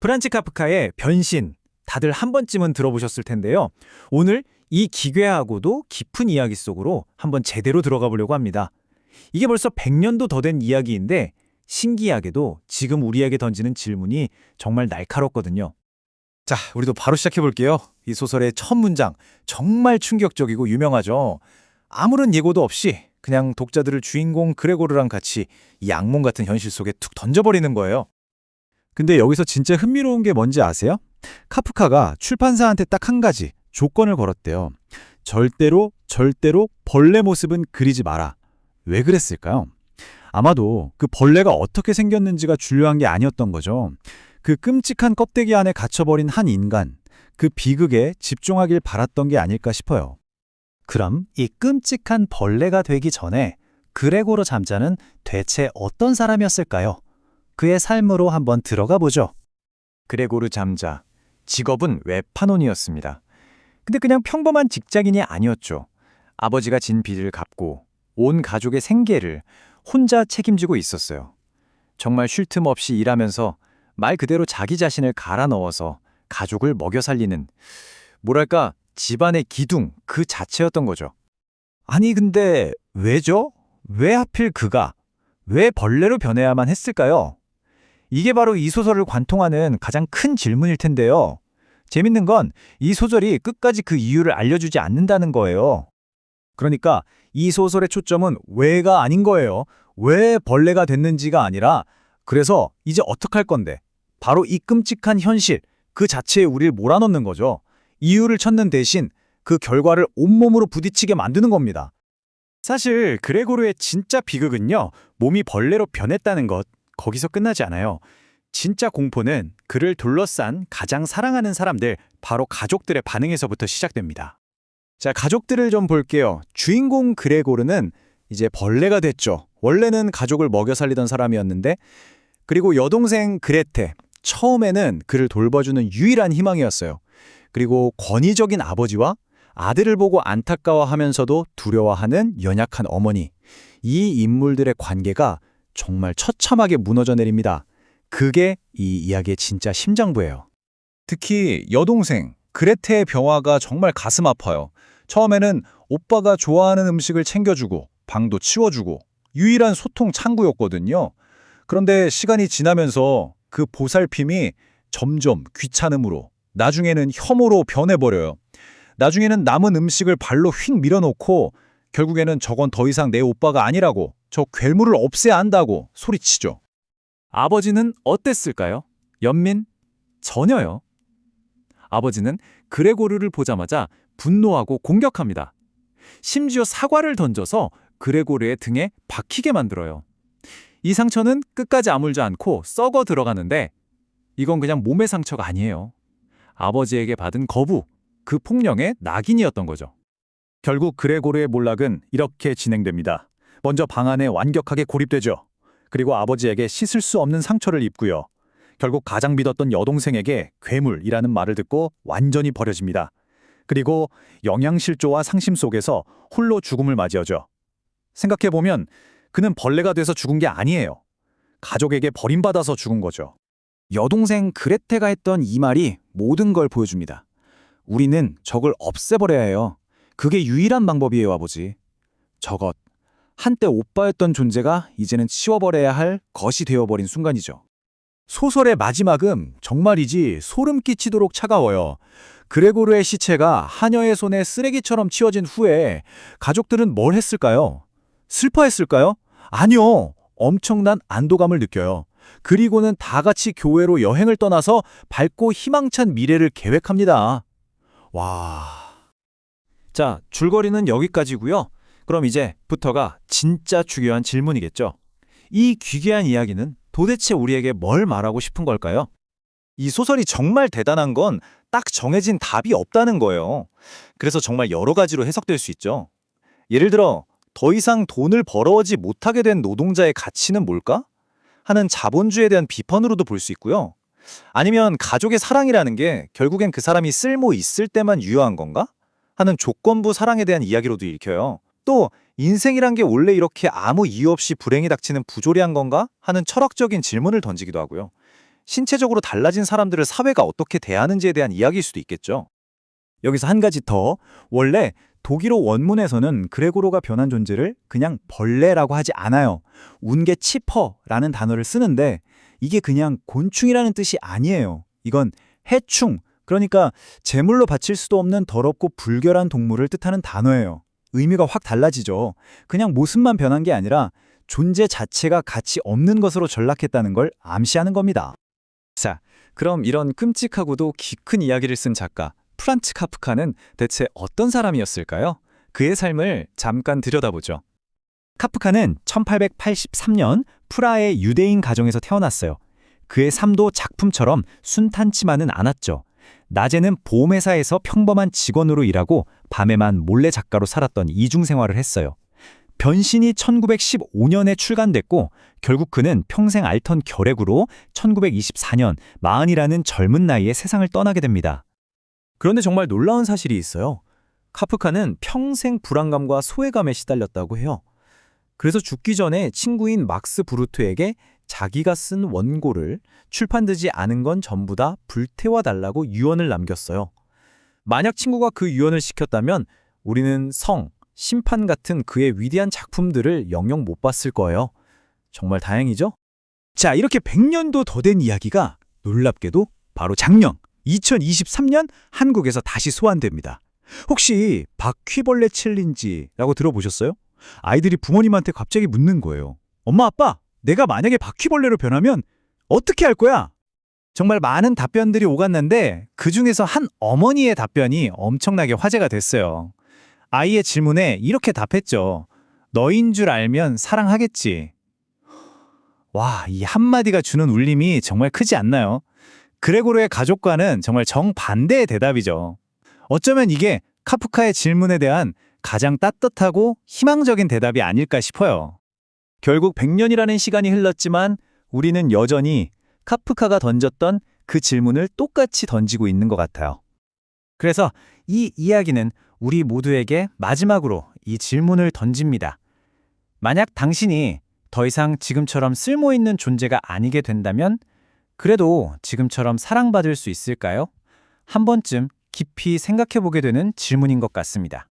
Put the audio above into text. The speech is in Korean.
프란츠 카프카의 변신, 다들 한 번쯤은 들어보셨을 텐데요. 오늘 이 기괴하고도 깊은 이야기 속으로 한번 제대로 들어가 보려고 합니다. 이게 벌써 100년도 더 된 이야기인데 신기하게도 지금 우리에게 던지는 질문이 정말 날카롭거든요. 자, 우리도 바로 시작해 볼게요. 이 소설의 첫 문장, 정말 충격적이고 유명하죠. 아무런 예고도 없이 그냥 독자들을 주인공 그레고르랑 같이 이 악몽 같은 현실 속에 툭 던져버리는 거예요. 근데 여기서 진짜 흥미로운 게 뭔지 아세요? 카프카가 출판사한테 딱 한 가지 조건을 걸었대요. 절대로 벌레 모습은 그리지 마라. 왜 그랬을까요? 아마도 그 벌레가 어떻게 생겼는지가 중요한 게 아니었던 거죠. 그 끔찍한 껍데기 안에 갇혀버린 한 인간, 그 비극에 집중하길 바랐던 게 아닐까 싶어요. 그럼 이 끔찍한 벌레가 되기 전에 그레고르 잠자는 대체 어떤 사람이었을까요? 그의 삶으로 한번 들어가 보죠. 그레고르 잠자, 직업은 웹판원이었습니다. 근데 그냥 평범한 직장인이 아니었죠. 아버지가 진 빚을 갚고 온 가족의 생계를 혼자 책임지고 있었어요. 정말 쉴 틈 없이 일하면서 말 그대로 자기 자신을 갈아 넣어서 가족을 먹여 살리는, 뭐랄까, 집안의 기둥 그 자체였던 거죠. 아니 근데 왜죠? 왜 하필 그가? 왜 벌레로 변해야만 했을까요? 이게 바로 이 소설을 관통하는 가장 큰 질문일 텐데요. 재밌는 건 이 소설이 끝까지 그 이유를 알려주지 않는다는 거예요. 그러니까 이 소설의 초점은 왜가 아닌 거예요. 왜 벌레가 됐는지가 아니라 그래서 이제 어떡할 건데? 바로 이 끔찍한 현실, 그 자체에 우리를 몰아넣는 거죠. 이유를 찾는 대신 그 결과를 온몸으로 부딪히게 만드는 겁니다. 사실 그레고르의 진짜 비극은요, 몸이 벌레로 변했다는 것, 거기서 끝나지 않아요. 진짜 공포는 그를 둘러싼 가장 사랑하는 사람들, 바로 가족들의 반응에서부터 시작됩니다. 자, 가족들을 좀 볼게요. 주인공 그레고르는 이제 벌레가 됐죠. 원래는 가족을 먹여 살리던 사람이었는데, 그리고 여동생 그레테, 처음에는 그를 돌봐주는 유일한 희망이었어요. 그리고 권위적인 아버지와 아들을 보고 안타까워하면서도 두려워하는 연약한 어머니. 이 인물들의 관계가 정말 처참하게 무너져 내립니다. 그게 이 이야기의 진짜 심장부예요. 특히 여동생 그레테의 병화가 정말 가슴 아파요. 처음에는 오빠가 좋아하는 음식을 챙겨주고 방도 치워주고 유일한 소통 창구였거든요. 그런데 시간이 지나면서 그 보살핌이 점점 귀찮음으로, 나중에는 혐오로 변해버려요. 나중에는 남은 음식을 발로 휙 밀어놓고 결국에는 저건 더 이상 내 오빠가 아니라고, 저 괴물을 없애야 한다고 소리치죠. 아버지는 어땠을까요? 연민? 전혀요. 아버지는 그레고르를 보자마자 분노하고 공격합니다. 심지어 사과를 던져서 그레고르의 등에 박히게 만들어요. 이 상처는 끝까지 아물지 않고 썩어 들어가는데 이건 그냥 몸의 상처가 아니에요. 아버지에게 받은 거부, 그 폭력의 낙인이었던 거죠. 결국 그레고르의 몰락은 이렇게 진행됩니다. 먼저 방 안에 완벽하게 고립되죠. 그리고 아버지에게 씻을 수 없는 상처를 입고요. 결국 가장 믿었던 여동생에게 괴물이라는 말을 듣고 완전히 버려집니다. 그리고 영양실조와 상심 속에서 홀로 죽음을 맞이하죠. 생각해보면 그는 벌레가 돼서 죽은 게 아니에요. 가족에게 버림받아서 죽은 거죠. 여동생 그레테가 했던 이 말이 모든 걸 보여줍니다. 우리는 적을 없애버려야 해요. 그게 유일한 방법이에요, 아버지. 저것, 한때 오빠였던 존재가 이제는 치워버려야 할 것이 되어버린 순간이죠. 소설의 마지막은 정말이지 소름 끼치도록 차가워요. 그레고르의 시체가 하녀의 손에 쓰레기처럼 치워진 후에 가족들은 뭘 했을까요? 슬퍼했을까요? 아니요. 엄청난 안도감을 느껴요. 그리고는 다 같이 교회로 여행을 떠나서 밝고 희망찬 미래를 계획합니다. 와. 자, 줄거리는 여기까지고요. 그럼 이제부터가 진짜 중요한 질문이겠죠. 이 기괴한 이야기는 도대체 우리에게 뭘 말하고 싶은 걸까요? 이 소설이 정말 대단한 건 딱 정해진 답이 없다는 거예요. 그래서 정말 여러 가지로 해석될 수 있죠. 예를 들어 더 이상 돈을 벌어오지 못하게 된 노동자의 가치는 뭘까? 하는 자본주의에 대한 비판으로도 볼 수 있고요. 아니면 가족의 사랑이라는 게 결국엔 그 사람이 쓸모 있을 때만 유효한 건가? 하는 조건부 사랑에 대한 이야기로도 읽혀요. 또 인생이란 게 원래 이렇게 아무 이유 없이 불행이 닥치는 부조리한 건가? 하는 철학적인 질문을 던지기도 하고요. 신체적으로 달라진 사람들을 사회가 어떻게 대하는지에 대한 이야기일 수도 있겠죠. 여기서 한 가지 더. 원래 독일어 원문에서는 그레고로가 변한 존재를 그냥 벌레라고 하지 않아요. 운게치퍼라는 단어를 쓰는데 이게 그냥 곤충이라는 뜻이 아니에요. 이건 해충, 그러니까 제물로 바칠 수도 없는 더럽고 불결한 동물을 뜻하는 단어예요. 의미가 확 달라지죠. 그냥 모습만 변한 게 아니라 존재 자체가 가치 없는 것으로 전락했다는 걸 암시하는 겁니다. 자, 그럼 이런 끔찍하고도 키 큰 이야기를 쓴 작가 프란츠 카프카는 대체 어떤 사람이었을까요? 그의 삶을 잠깐 들여다보죠. 카프카는 1883년 프라하의 유대인 가정에서 태어났어요. 그의 삶도 작품처럼 순탄치만은 않았죠. 낮에는 보험회사에서 평범한 직원으로 일하고 밤에만 몰래 작가로 살았던 이중 생활을 했어요. 변신이 1915년에 출간됐고 결국 그는 평생 앓던 결핵으로 1924년 40이라는 젊은 나이에 세상을 떠나게 됩니다. 그런데 정말 놀라운 사실이 있어요. 카프카는 평생 불안감과 소외감에 시달렸다고 해요. 그래서 죽기 전에 친구인 막스 브루트에게 자기가 쓴 원고를 출판되지 않은 건 전부 다 불태워달라고 유언을 남겼어요. 만약 친구가 그 유언을 시켰다면 우리는 성, 심판 같은 그의 위대한 작품들을 영영 못 봤을 거예요. 정말 다행이죠? 자, 이렇게 100년도 더 된 이야기가 놀랍게도 바로 작년 2023년 한국에서 다시 소환됩니다. 혹시 바퀴벌레 챌린지라고 들어보셨어요? 아이들이 부모님한테 갑자기 묻는 거예요. 엄마, 아빠, 내가 만약에 바퀴벌레로 변하면 어떻게 할 거야? 정말 많은 답변들이 오갔는데 그중에서 한 어머니의 답변이 엄청나게 화제가 됐어요. 아이의 질문에 이렇게 답했죠. 너인 줄 알면 사랑하겠지. 와, 이 한마디가 주는 울림이 정말 크지 않나요? 그레고르의 가족과는 정말 정반대의 대답이죠. 어쩌면 이게 카프카의 질문에 대한 가장 따뜻하고 희망적인 대답이 아닐까 싶어요. 결국 100년이라는 시간이 흘렀지만 우리는 여전히 카프카가 던졌던 그 질문을 똑같이 던지고 있는 것 같아요. 그래서 이 이야기는 우리 모두에게 마지막으로 이 질문을 던집니다. 만약 당신이 더 이상 지금처럼 쓸모있는 존재가 아니게 된다면 그래도 지금처럼 사랑받을 수 있을까요? 한 번쯤 깊이 생각해보게 되는 질문인 것 같습니다.